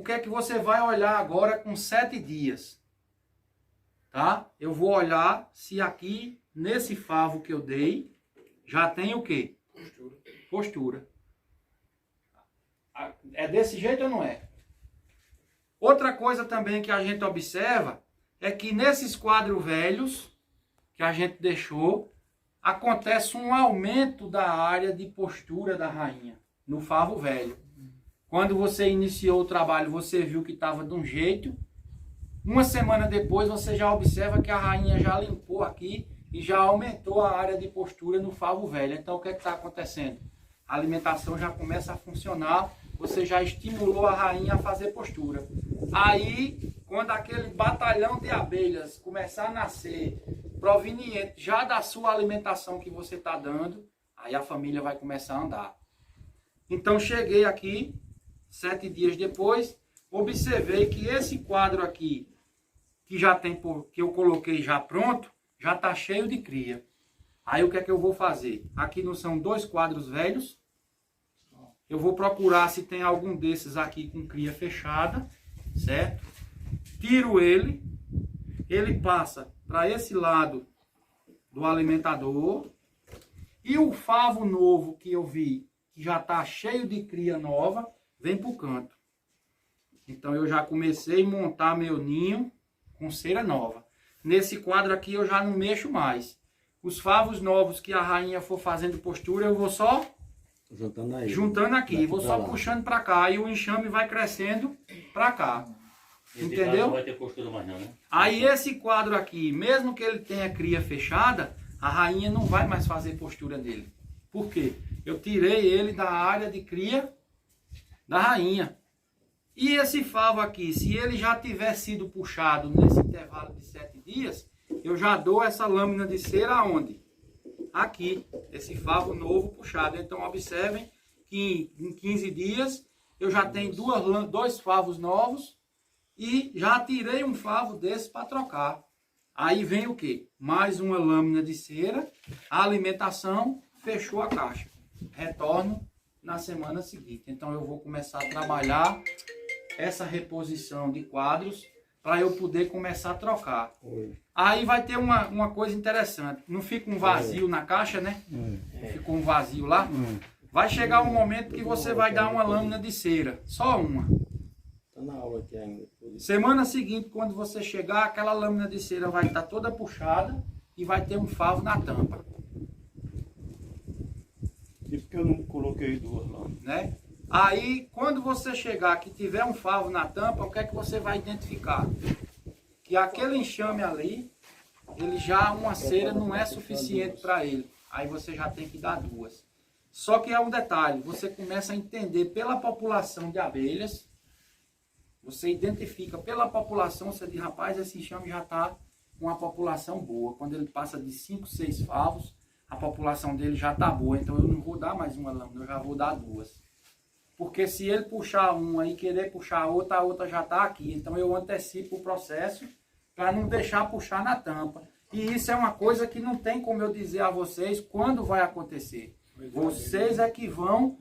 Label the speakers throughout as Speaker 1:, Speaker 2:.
Speaker 1: o que é que você vai olhar agora com 7 dias? Tá? Eu vou olhar se aqui, nesse favo que eu dei, já tem o quê?
Speaker 2: Postura.
Speaker 1: Postura. É desse jeito ou não é? Outra coisa também que a gente observa é que nesses quadros velhos que a gente deixou, acontece um aumento da área de postura da rainha no favo velho. Quando você iniciou o trabalho, você viu que estava de um jeito. Uma semana depois, você já observa que a rainha já limpou aqui e já aumentou a área de postura no favo velho. Então, o que está acontecendo? A alimentação já começa a funcionar, você já estimulou a rainha a fazer postura. Aí, quando aquele batalhão de abelhas começar a nascer, proveniente já da sua alimentação que você está dando, aí a família vai começar a andar. Então, cheguei aqui, 7 dias depois, observei que esse quadro aqui, que já tem, que eu coloquei já pronto, já está cheio de cria. Aí o que é que eu vou fazer? Aqui não são 2 quadros velhos. Eu vou procurar se tem algum desses aqui com cria fechada, certo? Tiro ele, ele passa para esse lado do alimentador. E o favo novo que eu vi, que já está cheio de cria nova, vem para o canto. Então eu já comecei a montar meu ninho com cera nova. Nesse quadro aqui eu já não mexo mais. Os favos novos que a rainha for fazendo postura, eu vou só juntando aqui. Vou só puxando para cá. E o enxame vai crescendo para cá. Entendeu?
Speaker 3: Não vai ter postura mais não, né?
Speaker 1: Aí esse quadro aqui, mesmo que ele tenha cria fechada, a rainha não vai mais fazer postura nele. Por quê? Eu tirei ele da área de cria da rainha. E esse favo aqui, se ele já tiver sido puxado nesse intervalo de 7 dias, eu já dou essa lâmina de cera aonde? Aqui, esse favo novo puxado. Então observem que em 15 dias eu já tenho 2 favos novos e já tirei um favo desse para trocar. Aí vem o quê? Mais uma lâmina de cera, a alimentação, fechou a caixa. Retorno na semana seguinte. Então eu vou começar a trabalhar essa reposição de quadros para eu poder começar a trocar. Aí vai ter uma coisa interessante. Não fica um vazio na caixa, né? Ficou um vazio lá. Vai chegar um momento que você vai dar uma lâmina de cera. Só uma.
Speaker 2: Tá na aula aqui ainda.
Speaker 1: Semana seguinte, quando você chegar, aquela lâmina de cera vai estar toda puxada e vai ter um favo na tampa.
Speaker 2: E porque eu não coloquei 2 lâminas?
Speaker 1: Né? Aí, quando você chegar que tiver um favo na tampa, o que é que você vai identificar? Que aquele enxame ali, ele já, uma cera não é suficiente para ele. Aí você já tem que dar 2. Só que é um detalhe, você começa a entender pela população de abelhas, você identifica pela população, você diz, rapaz, esse enxame já está com uma população boa. Quando ele passa de 5, 6 favos, a população dele já está boa. Então eu não vou dar mais uma lâmina, eu já vou dar 2. Porque se ele puxar uma e querer puxar a outra já está aqui. Então eu antecipo o processo para não deixar puxar na tampa. E isso é uma coisa que não tem como eu dizer a vocês quando vai acontecer. Vocês é que vão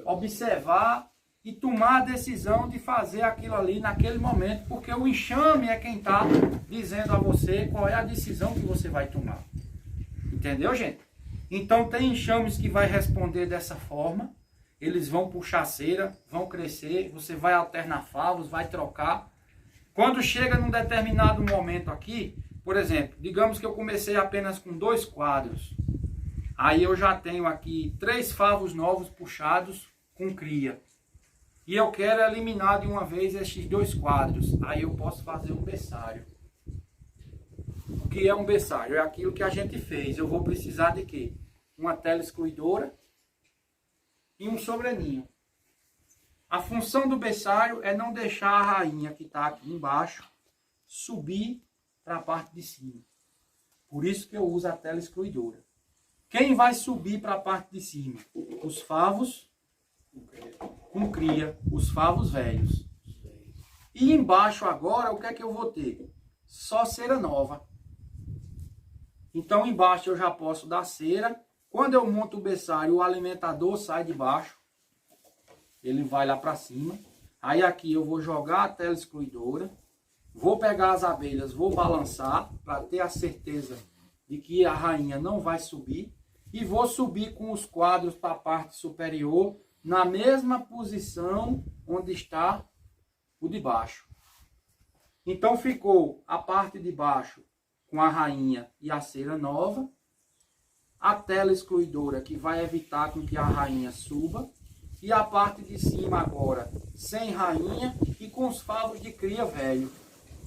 Speaker 1: observar e tomar a decisão de fazer aquilo ali naquele momento. Porque o enxame é quem está dizendo a você qual é a decisão que você vai tomar. Entendeu, gente? Então tem enxames que vai responder dessa forma. Eles vão puxar cera, vão crescer, você vai alternar favos, vai trocar. Quando chega num determinado momento aqui, por exemplo, digamos que eu comecei apenas com 2 quadros. Aí eu já tenho aqui 3 favos novos puxados com cria. E eu quero eliminar de uma vez estes 2 quadros. Aí eu posso fazer um berçário. O que é um berçário? É aquilo que a gente fez. Eu vou precisar de quê? Uma tela excluidora e um sobreninho. A função do berçário é não deixar a rainha que está aqui embaixo subir para a parte de cima. Por isso que eu uso a tela excluidora. Quem vai subir para a parte de cima? Os favos com cria, os favos velhos. E embaixo agora, o que é que eu vou ter? Só cera nova. Então embaixo eu já posso dar cera. Quando eu monto o berçário, o alimentador sai de baixo. Ele vai lá para cima. Aí aqui eu vou jogar a tela excluidora, vou pegar as abelhas, vou balançar para ter a certeza de que a rainha não vai subir. E vou subir com os quadros para a parte superior, na mesma posição onde está o de baixo. Então ficou a parte de baixo com a rainha e a cera nova, a tela excluidora que vai evitar com que a rainha suba, e a parte de cima agora sem rainha e com os favos de cria velho.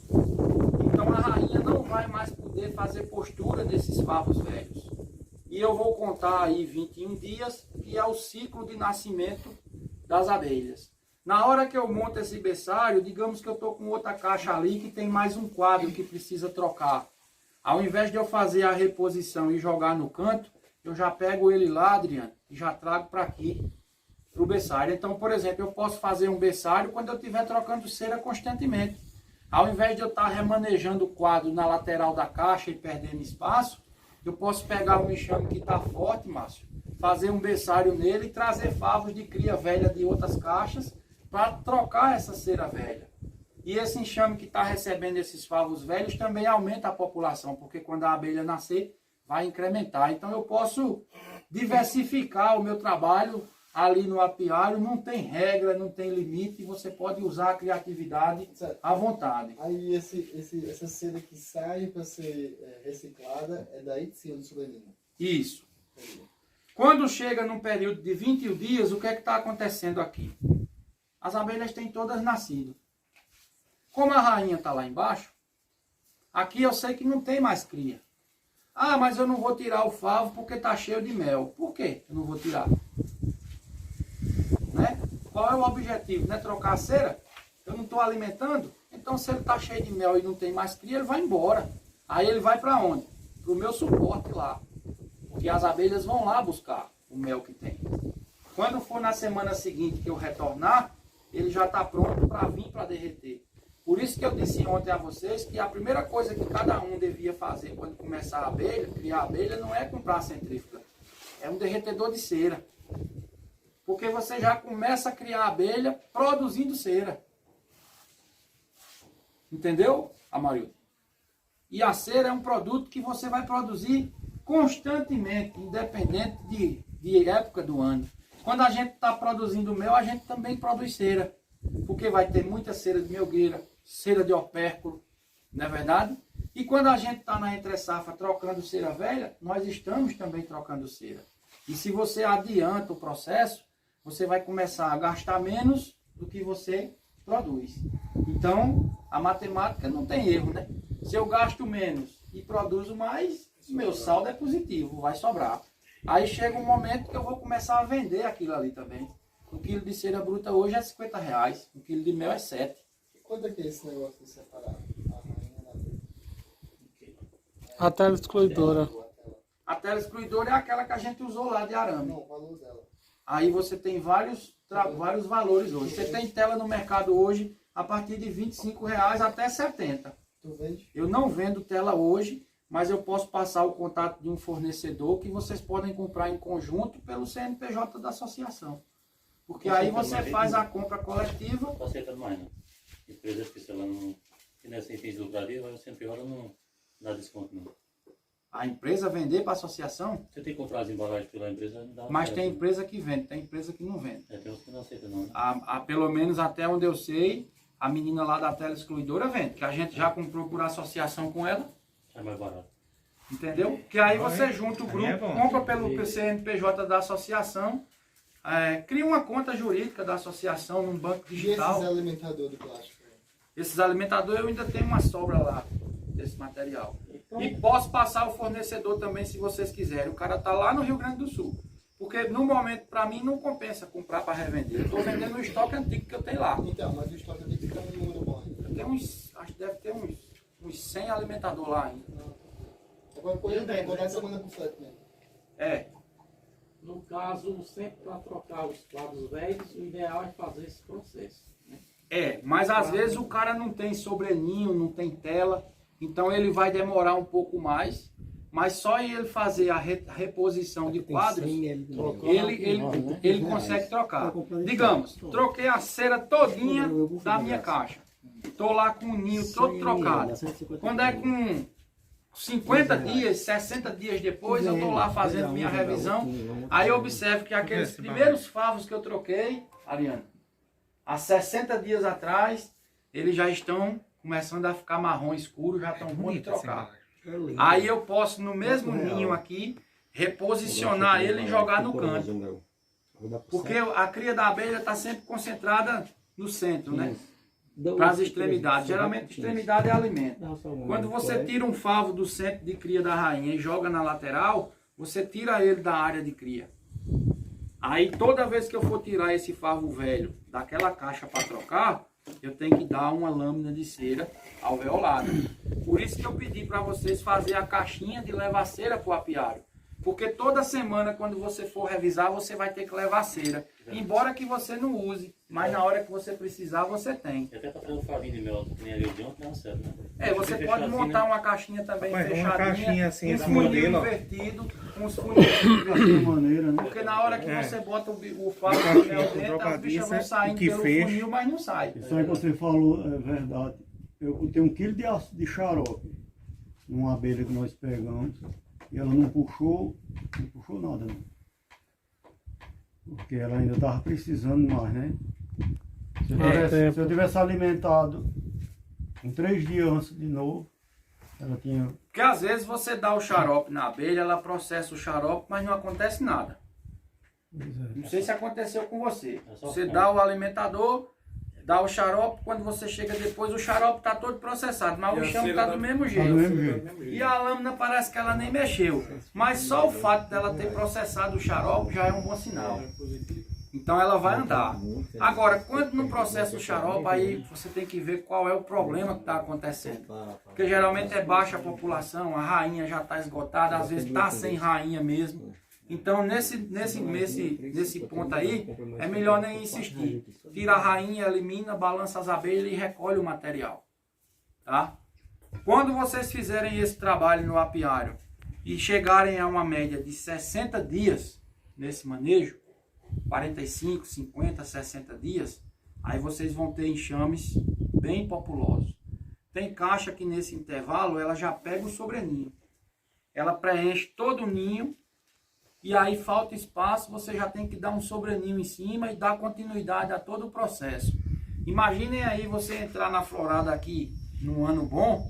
Speaker 1: Então a rainha não vai mais poder fazer postura desses favos velhos. E eu vou contar aí 21 dias, que é o ciclo de nascimento das abelhas. Na hora que eu monto esse berçário, digamos que eu estou com outra caixa ali que tem mais um quadro que precisa trocar. Ao invés de eu fazer a reposição e jogar no canto, eu já pego ele lá, Adriano, e já trago para aqui, para o berçário. Então, por exemplo, eu posso fazer um berçário quando eu estiver trocando cera constantemente. Ao invés de eu estar remanejando o quadro na lateral da caixa e perdendo espaço, eu posso pegar um enxame que está forte, Márcio, fazer um berçário nele e trazer favos de cria velha de outras caixas para trocar essa cera velha. E esse enxame que está recebendo esses favos velhos também aumenta a população, porque quando a abelha nascer, vai incrementar. Então eu posso diversificar o meu trabalho ali no apiário, não tem regra, não tem limite, você pode usar a criatividade à vontade.
Speaker 3: Aí essa cera que sai para ser reciclada é daí de cima do Sulenino.
Speaker 1: Isso. Quando chega num período de 21 dias, o que é que está acontecendo aqui? As abelhas têm todas nascido. Como a rainha está lá embaixo, aqui eu sei que não tem mais cria. Ah, mas eu não vou tirar o favo porque está cheio de mel. Por quê eu não vou tirar? Né? Qual é o objetivo? Não é trocar a cera? Eu não estou alimentando? Então se ele está cheio de mel e não tem mais cria, ele vai embora. Aí ele vai para onde? Para o meu suporte lá. Porque as abelhas vão lá buscar o mel que tem. Quando for na semana seguinte que eu retornar, ele já está pronto para vir para derreter. Por isso que eu disse ontem a vocês que a primeira coisa que cada um devia fazer quando começar a abelha, criar a abelha, não é comprar a centrífuga. É um derretedor de cera. Porque você já começa a criar a abelha produzindo cera. Entendeu, Amarildo? E a cera é um produto que você vai produzir constantemente, independente de época do ano. Quando a gente está produzindo mel, a gente também produz cera. Porque vai ter muita cera de melgueira, cera de opérculo, não é verdade? E quando a gente está na entre-safra trocando cera velha, nós estamos também trocando cera. E se você adianta o processo, você vai começar a gastar menos do que você produz. Então, a matemática não tem erro, né? Se eu gasto menos e produzo mais, meu saldo é positivo, vai sobrar. Aí chega um momento que eu vou começar a vender aquilo ali também. Um quilo de cera bruta hoje é R$50, um quilo de mel é 7.
Speaker 3: E quanto é que é esse negócio de separar a rainha da abelha?
Speaker 4: A tela excluidora.
Speaker 1: A tela excluidora é aquela que a gente usou lá de arame.
Speaker 3: Não, o valor dela.
Speaker 1: Aí você tem vários valores hoje. Você tem tela no mercado hoje a partir de R$25 até R$70.
Speaker 3: Tu vende?
Speaker 1: Eu não vendo tela hoje, mas eu posso passar o contato de um fornecedor que vocês podem comprar em conjunto pelo CNPJ da associação. Porque aí você faz a compra coletiva.
Speaker 5: Não aceita mais, não. Empresas que, sei lá, não, que não é sem fins de lucrativa, mas o CNPJ não dá desconto, não.
Speaker 1: A empresa vender para a associação?
Speaker 5: Você tem que comprar as embalagens pela empresa, não dá.
Speaker 1: Mas tem empresa que vende, tem empresa que não vende.
Speaker 5: É, tem uns que não aceitam, não. Né?
Speaker 1: Pelo menos até onde eu sei, a menina lá da tela excluidora vende. Que a gente já comprou por associação com ela.
Speaker 5: É mais barato.
Speaker 1: Entendeu? Que aí você junta o grupo, compra pelo CNPJ da associação, cria uma conta jurídica da associação num banco
Speaker 3: E
Speaker 1: digital.
Speaker 3: esses alimentadores de plástico?
Speaker 1: Esses alimentadores eu ainda tenho uma sobra lá desse material. E posso passar o fornecedor também se vocês quiserem. O cara está lá no Rio Grande do Sul. Porque no momento, para mim, não compensa comprar para revender. Eu estou vendendo o estoque antigo que eu tenho lá.
Speaker 3: Então, mas o estoque tem que ficar um número bom ainda.
Speaker 1: Eu tenho acho que deve ter uns 100 alimentadores lá ainda.
Speaker 3: Agora, por exemplo, vou dar semana com frete mesmo.
Speaker 1: É.
Speaker 6: No caso, sempre para trocar os quadros velhos, o ideal é fazer esse processo. Né?
Speaker 1: Mas às vezes o cara não tem sobreninho, não tem tela, então ele vai demorar um pouco mais, mas só em ele fazer a reposição de quadros, ele consegue trocar. Digamos, troquei a cera todinha da minha caixa. Estou lá com o ninho todo trocado. Quando é com 50 dias, 60 dias depois, eu estou lá fazendo minha revisão. Aí eu observo que aqueles primeiros favos que eu troquei, Ariana, há 60 dias atrás, eles já estão começando a ficar marrom escuro, já estão bom de trocar. Aí eu posso, no mesmo ninho aqui, reposicionar ele e jogar no canto. Porque a cria da abelha está sempre concentrada no centro, né? Para as extremidades. Geralmente, extremidade é alimento. Quando você tira um favo do centro de cria da rainha e joga na lateral, você tira ele da área de cria. Aí, toda vez que eu for tirar esse favo velho daquela caixa para trocar, eu tenho que dar uma lâmina de cera alveolada. Por isso que eu pedi para vocês fazer a caixinha de levar cera para o apiário. Porque toda semana, quando você for revisar, você vai ter que levar cera. Embora que você não use, mas na hora que você precisar, você tem.
Speaker 5: Até para trazer um favinho de mel, que nem ali de ontem, não serve, né?
Speaker 1: Você pode montar uma caixinha também fechadinha,
Speaker 7: uma caixinha assim,
Speaker 1: um
Speaker 7: esse
Speaker 1: funil
Speaker 7: modelo,
Speaker 1: invertido, uns funis
Speaker 2: maneira, né?
Speaker 1: porque na hora que você bota o favo de mel dentro, as bichas vão saindo pelo funil, mas não sai.
Speaker 2: Isso aí que você falou é verdade. Eu tenho 1 quilo de xarope numa abelha que nós pegamos e ela não puxou nada, não. Porque ela ainda estava precisando mais, né? Se eu tivesse alimentado em 3 dias antes de novo, ela tinha...
Speaker 1: Porque às vezes você dá o xarope na abelha, ela processa o xarope, mas não acontece nada. Não sei se aconteceu com você. Você dá o alimentador, dá o xarope, quando você chega depois, o xarope está todo processado, mas o chão está do mesmo jeito. E a lâmina parece que ela nem mexeu. Mas só o fato dela ter processado o xarope já é um bom sinal. Então ela vai andar. Agora, quando não processa o xarope, aí você tem que ver qual é o problema que está acontecendo. Porque geralmente é baixa a população, a rainha já está esgotada, às vezes está sem rainha mesmo. Então, nesse ponto aí, é melhor nem insistir. Tira a rainha, elimina, balança as abelhas e recolhe o material. Tá? Quando vocês fizerem esse trabalho no apiário e chegarem a uma média de 60 dias nesse manejo, 45, 50, 60 dias, aí vocês vão ter enxames bem populosos. Tem caixa que nesse intervalo ela já pega o sobreninho. Ela preenche todo o ninho. E aí falta espaço, você já tem que dar um sobreninho em cima e dar continuidade a todo o processo. Imaginem aí você entrar na florada aqui, num ano bom,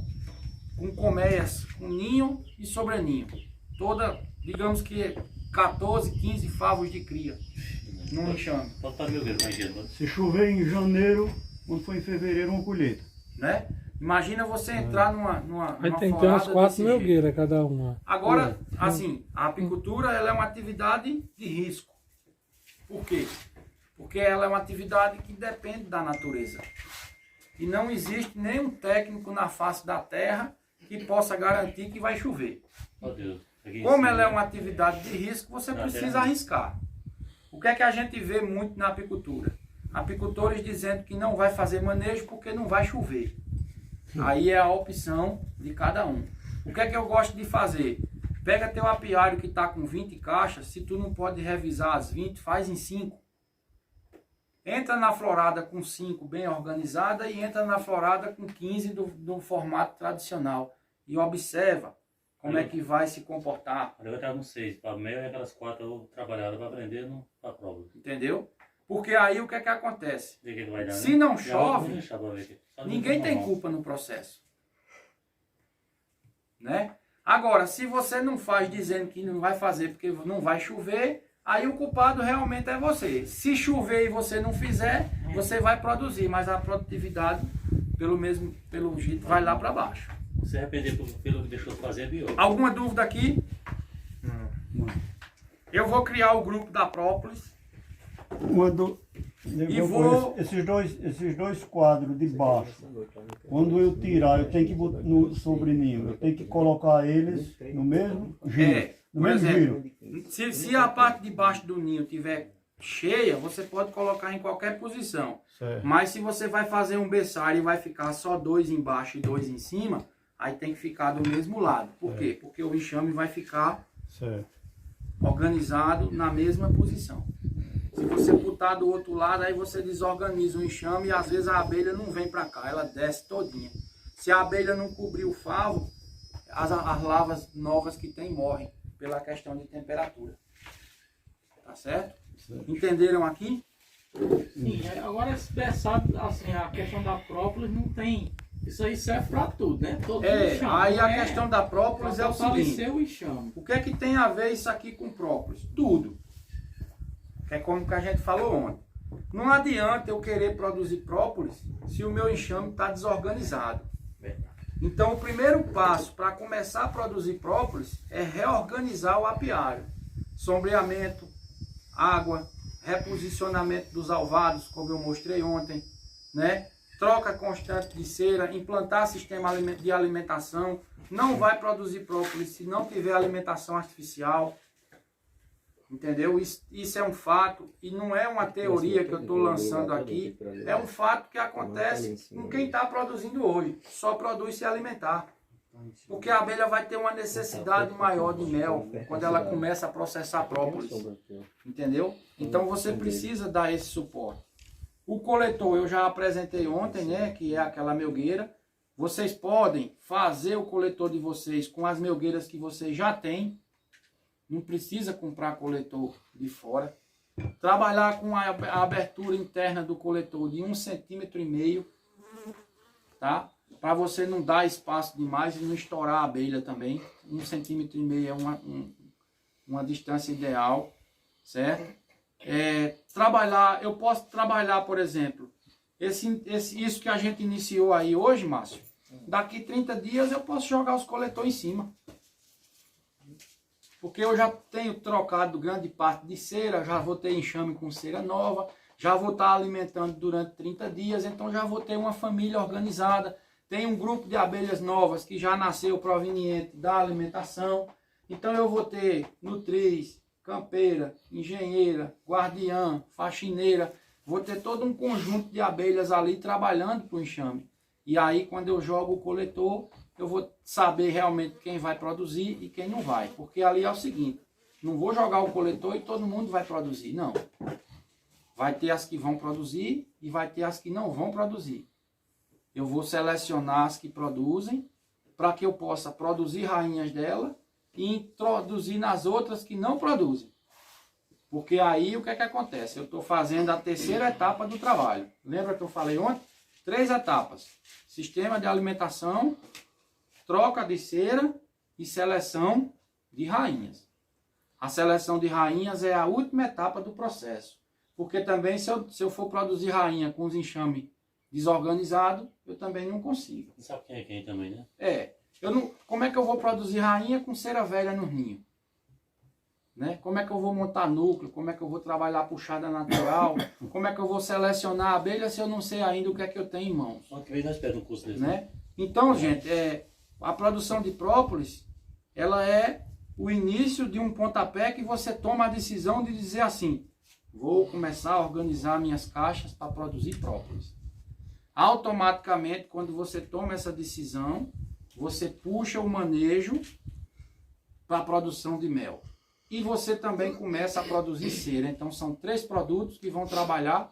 Speaker 1: com colmeias, com ninho e sobreninho. Toda, digamos que 14, 15 favos de cria, num enxame.
Speaker 2: Se chover em janeiro, quando for em fevereiro, uma colheita.
Speaker 1: Né? Imagina você entrar numa
Speaker 4: Aí tem que ter umas 4 melgueiras cada uma.
Speaker 1: Agora, assim, a apicultura ela é uma atividade de risco. Por quê? Porque ela é uma atividade que depende da natureza. E não existe nenhum técnico na face da terra que possa garantir que vai chover. Como ela é uma atividade de risco, você precisa arriscar. O que é que a gente vê muito na apicultura? Apicultores dizendo que não vai fazer manejo porque não vai chover. Aí é a opção de cada um. O que é que eu gosto de fazer? Pega teu apiário que está com 20 caixas, se tu não pode revisar as 20, faz em 5. Entra na florada com 5 bem organizada e entra na florada com 15 do formato tradicional. E observa como é que vai se comportar.
Speaker 5: Eu estava no 6, para meio e aquelas 4 eu trabalhava para aprender para a prova.
Speaker 1: Entendeu? Porque aí o que é que acontece?
Speaker 5: Dar,
Speaker 1: se
Speaker 5: né?
Speaker 1: não chove, ninguém tem culpa no processo. Né? Agora, se você não faz dizendo que não vai fazer porque não vai chover, aí o culpado realmente é você. Se chover e você não fizer, você vai produzir, mas a produtividade, pelo jeito, vai lá para baixo.
Speaker 5: Se arrepender pelo que deixou de fazer, é pior.
Speaker 1: Alguma dúvida aqui? Não. Eu vou criar o grupo da própolis.
Speaker 2: Esses dois quadros de baixo, quando eu tirar, eu tenho que botar no sobreninho, eu tenho que colocar eles no mesmo giro.
Speaker 1: Por exemplo, se a parte de baixo do ninho estiver cheia, você pode colocar em qualquer posição. Certo. Mas se você vai fazer um berçário e vai ficar só 2 embaixo e 2 em cima, aí tem que ficar do mesmo lado. Por quê? Porque o enxame vai ficar
Speaker 2: Certo.
Speaker 1: organizado na mesma posição. Se você botar do outro lado, aí você desorganiza o enxame e às vezes a abelha não vem para cá, ela desce todinha. Se a abelha não cobrir o favo, as larvas novas que tem morrem pela questão de temperatura. Tá certo? Entenderam aqui?
Speaker 6: Sim, agora esse sabe, assim, a questão da própolis não tem. Isso aí serve para tudo, né? Todo enxame,
Speaker 1: Aí a questão da própolis é o seguinte.
Speaker 6: O enxame.
Speaker 1: O que é que tem a ver isso aqui com própolis? Tudo. Que é como que a gente falou ontem. Não adianta eu querer produzir própolis se o meu enxame está desorganizado. Então o primeiro passo para começar a produzir própolis é reorganizar o apiário. Sombreamento, água, reposicionamento dos alvados, como eu mostrei ontem, né? Troca constante de cera, implantar sistema de alimentação. Não vai produzir própolis se não tiver alimentação artificial. Entendeu? Isso é um fato e não é uma teoria que eu estou lançando aqui. É um fato que acontece com quem está produzindo hoje. Só produz se alimentar. Porque a abelha vai ter uma necessidade maior de mel quando ela começa a processar própolis. Entendeu? Então você precisa dar esse suporte. O coletor eu já apresentei ontem, né? Que é aquela melgueira. Vocês podem fazer o coletor de vocês com as melgueiras que vocês já têm. Não precisa comprar coletor de fora. Trabalhar com a abertura interna do coletor de 1,5 cm, tá? Para você não dar espaço demais e não estourar a abelha também. 1,5 cm é uma distância ideal, certo? Eu posso trabalhar, por exemplo, isso que a gente iniciou aí hoje, Márcio. Daqui 30 dias eu posso jogar os coletores em cima. Porque eu já tenho trocado grande parte de cera, já vou ter enxame com cera nova, já vou estar alimentando durante 30 dias, então já vou ter uma família organizada. Tem um grupo de abelhas novas que já nasceu proveniente da alimentação. Então eu vou ter nutriz, campeira, engenheira, guardiã, faxineira. Vou ter todo um conjunto de abelhas ali trabalhando para o enxame. E aí quando eu jogo o coletor, eu vou saber realmente quem vai produzir e quem não vai. Porque ali é o seguinte, não vou jogar o coletor e todo mundo vai produzir, não. Vai ter as que vão produzir e vai ter as que não vão produzir. Eu vou selecionar as que produzem para que eu possa produzir rainhas dela e introduzir nas outras que não produzem. Porque aí o que é que acontece? Eu estou fazendo a terceira etapa do trabalho. Lembra que eu falei ontem? 3 etapas. Sistema de alimentação, troca de cera e seleção de rainhas. A seleção de rainhas é a última etapa do processo. Porque também se eu for produzir rainha com os enxames desorganizados, eu também não consigo.
Speaker 5: Sabe quem é quem também, né?
Speaker 1: Como é que eu vou produzir rainha com cera velha no ninho? Né? Como é que eu vou montar núcleo? Como é que eu vou trabalhar puxada natural? Como é que eu vou selecionar a abelha se eu não sei ainda o que é que eu tenho em mãos?
Speaker 5: Ano que vem nós esperamos um curso desse.
Speaker 1: Né? Então, gente, a produção de própolis, ela é o início de um pontapé que você toma a decisão de dizer assim, vou começar a organizar minhas caixas para produzir própolis. Automaticamente, quando você toma essa decisão, você puxa o manejo para a produção de mel. E você também começa a produzir cera. Então, são 3 produtos que vão trabalhar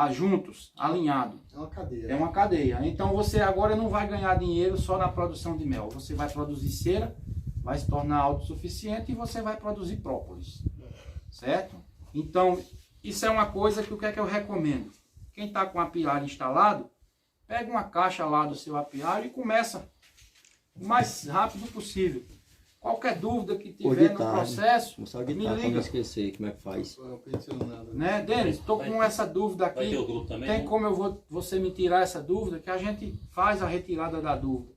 Speaker 1: juntos, alinhados.
Speaker 3: É uma cadeia.
Speaker 1: É uma cadeia. Então, você agora não vai ganhar dinheiro só na produção de mel. Você vai produzir cera, vai se tornar autossuficiente e você vai produzir própolis. Certo? Então, isso é uma coisa que o que é que eu recomendo? Quem está com o apiário instalado, pega uma caixa lá do seu apiário e começa o mais rápido possível. Qualquer dúvida que tiver no processo, me liga.
Speaker 7: Pra não esquecer como é que faz.
Speaker 1: Né, Denis? Estou com essa dúvida aqui.
Speaker 5: Vai ter o grupo também,
Speaker 1: Tem
Speaker 5: né?
Speaker 1: como você me tirar essa dúvida, que a gente faz a retirada da dúvida.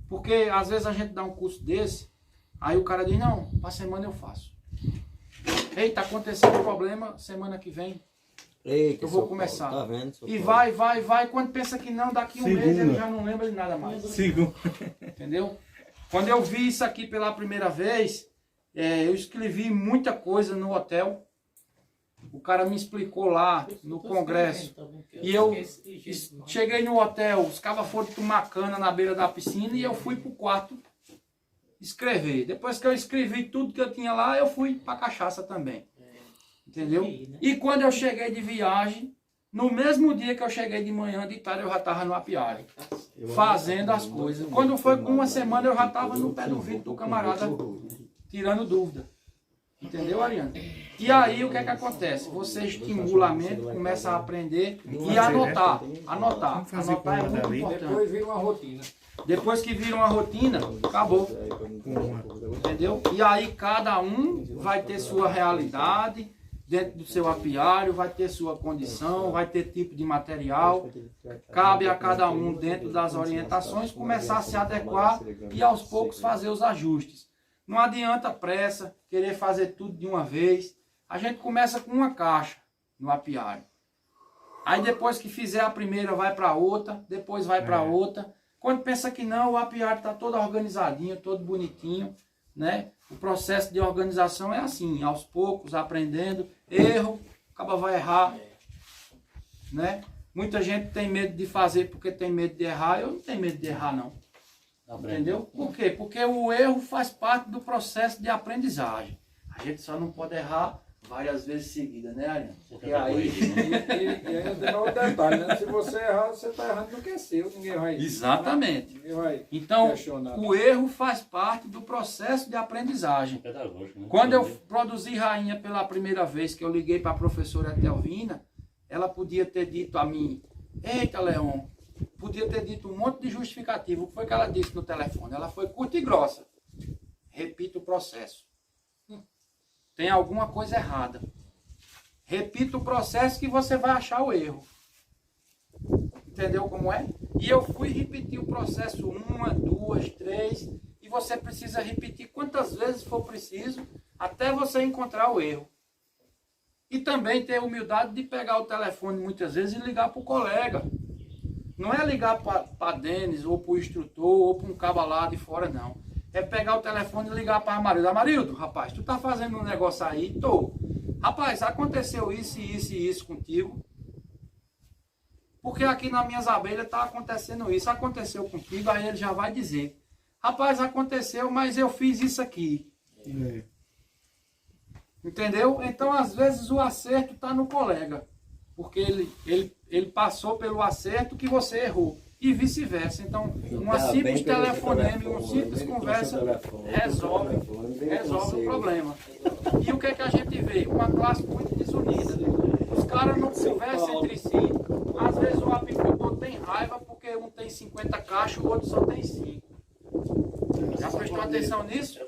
Speaker 1: Porque às vezes a gente dá um curso desse, aí o cara diz, não, para semana eu faço. Eita, aconteceu um problema, semana que vem
Speaker 7: Eita,
Speaker 1: eu vou
Speaker 7: São
Speaker 1: começar.
Speaker 7: Paulo, tá vendo, São
Speaker 1: E
Speaker 7: Paulo?
Speaker 1: vai, quando pensa que não, daqui um mês ele já não lembra de nada mais. Entendeu? Quando eu vi isso aqui pela primeira vez, eu escrevi muita coisa no hotel. O cara me explicou lá no congresso. E eu cheguei no hotel, os cabas foram tomar cana na beira da piscina e eu fui pro quarto escrever. Depois que eu escrevi tudo que eu tinha lá, eu fui pra cachaça também. Entendeu? E quando eu cheguei de viagem, no mesmo dia que eu cheguei de manhã, de tarde, eu já estava no apiário, fazendo as coisas. Quando foi com uma semana, eu já estava no pé do vidro do camarada, tirando dúvida. Entendeu, Ariano? E aí, o que é que acontece? Você estimula a mente, começa a aprender e anotar. Anotar. Anotar é muito importante.
Speaker 8: Depois vira uma rotina.
Speaker 1: Depois que vira uma rotina, acabou. Entendeu? E aí, cada um vai ter sua realidade dentro do seu apiário, vai ter sua condição, vai ter tipo de material. Cabe a cada um, dentro das orientações, começar a se adequar e aos poucos fazer os ajustes. Não adianta pressa, querer fazer tudo de uma vez. A gente começa com uma caixa no apiário. Aí depois que fizer a primeira, vai para outra, depois vai para outra. Quando pensa que não, o apiário está todo organizadinho, todo bonitinho, né? O processo de organização é assim, aos poucos, aprendendo. Erro, acaba vai errar, né? Muita gente tem medo de fazer porque tem medo de errar. Eu não tenho medo de errar, não. Entendeu? Por quê? Porque o erro faz parte do processo de aprendizagem. A gente só não pode errar várias vezes seguidas, né, Ariano? Porque aí...
Speaker 8: E ainda tem outro detalhe, né? Se você errar, você está errando no que é seu. Ninguém vai...
Speaker 1: Exatamente.
Speaker 8: Ninguém vai
Speaker 1: então,
Speaker 8: questionar.
Speaker 1: O erro faz parte do processo de aprendizagem.
Speaker 5: Pedagógico, né?
Speaker 1: Quando eu produzi Rainha pela primeira vez, que eu liguei para a professora Telvina, ela podia ter dito a mim, eita, Leon, podia ter dito um monte de justificativo. O que foi que ela disse no telefone? Ela foi curta e grossa. Repita o processo. Tem alguma coisa errada. Repita o processo que você vai achar o erro. Entendeu como é? E eu fui repetir o processo 1, 2, 3, e você precisa repetir quantas vezes for preciso até você encontrar o erro. E também ter a humildade de pegar o telefone muitas vezes e ligar para o colega. Não é ligar para Denis, ou para o instrutor, ou para um cabo lá de fora, não. É pegar o telefone e ligar para Amarildo. Amarildo, rapaz, tu tá fazendo um negócio aí? Tô. Rapaz, aconteceu isso e isso e isso contigo. Porque aqui nas minhas abelhas tá acontecendo isso. Aconteceu contigo, aí ele já vai dizer. Rapaz, aconteceu, mas eu fiz isso aqui. Entendeu? Então, às vezes, o acerto está no colega. Porque ele passou pelo acerto que você errou. E vice-versa. Então, uma simples telefonema, uma simples conversa resolve o problema. E o que é que a gente vê? Uma classe muito desunida. Os caras não conversam entre si. Às vezes o apicultor tem raiva porque um tem 50 caixas, o outro só tem 5. Já prestou atenção nisso?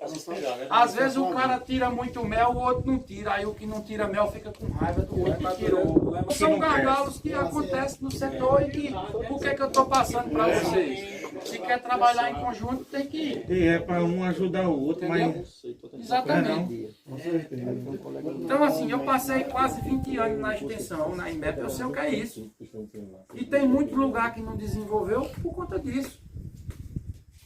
Speaker 1: Às vezes o cara tira muito mel, o outro não tira. Aí o que não tira mel fica com raiva do outro que tirou. São gargalos que acontecem no setor e que, por que eu estou passando para vocês? Se quer trabalhar em conjunto, tem que ir.
Speaker 9: E é para um ajudar o outro, mas...
Speaker 1: Exatamente. Então assim, eu passei quase 20 anos na extensão, na IMEP, eu sei o que é isso. E tem muito lugar que não desenvolveu por conta disso.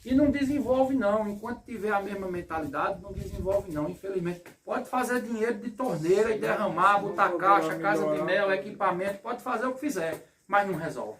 Speaker 1: E não desenvolve não, enquanto tiver a mesma mentalidade, não desenvolve não, infelizmente. Pode fazer dinheiro de torneira e derramar, botar caixa, casa de mel, equipamento, pode fazer o que fizer, mas não resolve.